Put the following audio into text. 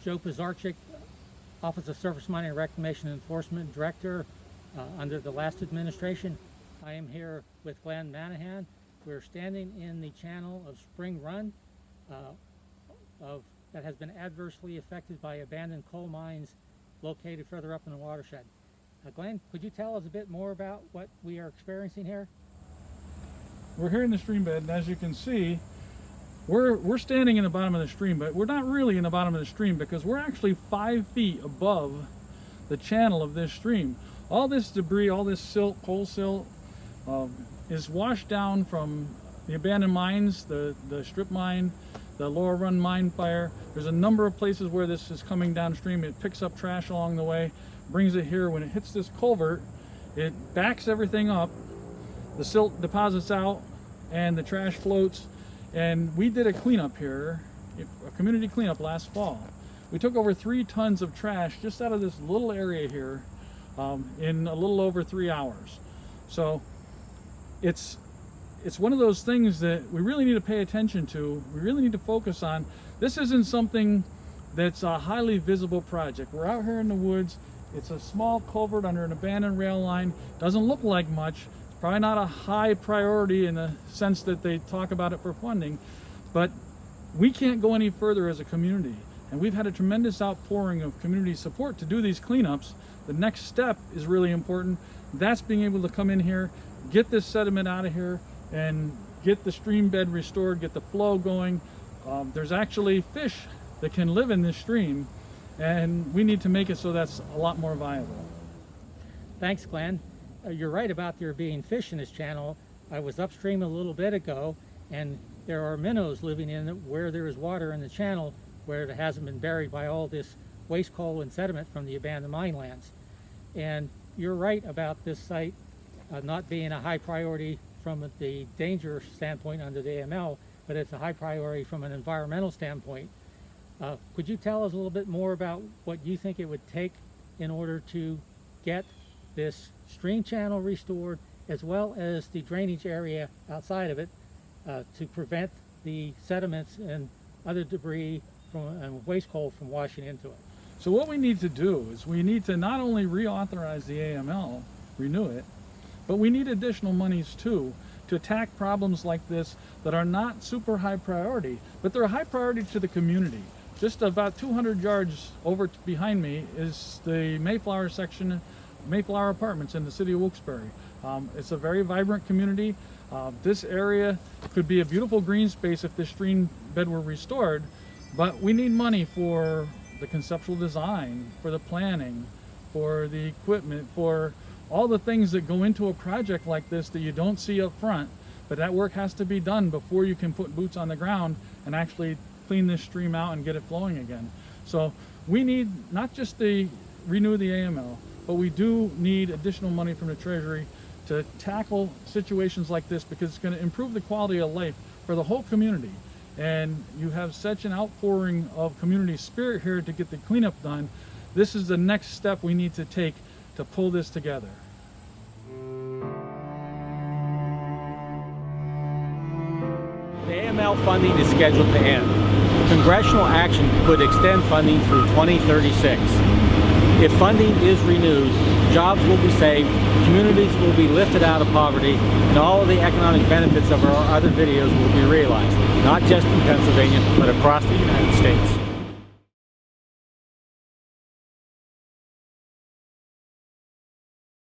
Joe Pizarchik, Office of Surface Mining Reclamation Enforcement Director under the last administration. I am here with Glenn Manahan. We're standing in the channel of Spring Run that has been adversely affected by abandoned coal mines located further up in the watershed. Glenn, could you tell us a bit more about what we are experiencing here? We're here in the stream bed, and as you can see, we're standing in the bottom of the stream, but we're not really in the bottom of the stream because we're actually 5 feet above the channel of this stream. All this debris, all this silt, coal silt, is washed down from the abandoned mines, the strip mine, the Lower Run mine fire. There's a number of places where this is coming downstream. It picks up trash along the way, brings it here. When it hits this culvert, it backs everything up, the silt deposits out, and the trash floats. And we did a cleanup here, a community cleanup last fall. We took over 3 tons of trash just out of this little area here in a little over 3 hours. So it's one of those things that we really need to pay attention to. We really need to focus on. This isn't something that's a highly visible project. We're out here in the woods. It's a small culvert under an abandoned rail line. Doesn't look like much. Probably not a high priority in the sense that they talk about it for funding, but we can't go any further as a community. And we've had a tremendous outpouring of community support to do these cleanups. The next step is really important. That's being able to come in here, get this sediment out of here, and get the stream bed restored, get the flow going. There's actually fish that can live in this stream, and we need to make it so that's a lot more viable. Thanks, Glenn. You're right about there being fish in this channel. I was upstream a little bit ago, and there are minnows living in it where there is water in the channel where it hasn't been buried by all this waste coal and sediment from the abandoned mine lands. And you're right about this site not being a high priority from the danger standpoint under the AML, but it's a high priority from an environmental standpoint. Could you tell us a little bit more about what you think it would take in order to get this stream channel restored, as well as the drainage area outside of it, to prevent the sediments and other debris and waste coal from washing into it? So what we need to do is we need to not only reauthorize the AML, renew it, but we need additional monies too to attack problems like this that are not super high priority, but they're a high priority to the community. Just about 200 yards over behind me is the Mayflower section, Mayflower Apartments in the city of Wilkes-Barre. It's a very vibrant community. This area could be a beautiful green space if this stream bed were restored, but we need money for the conceptual design, for the planning, for the equipment, for all the things that go into a project like this that you don't see up front, but that work has to be done before you can put boots on the ground and actually clean this stream out and get it flowing again. So we need not just to renew the AML, but we do need additional money from the Treasury to tackle situations like this, because it's going to improve the quality of life for the whole community. And you have such an outpouring of community spirit here to get the cleanup done. This is the next step we need to take to pull this together. The AML funding is scheduled to end. Congressional action could extend funding through 2036. If funding is renewed, jobs will be saved, communities will be lifted out of poverty, and all of the economic benefits of our other videos will be realized, not just in Pennsylvania, but across the United States.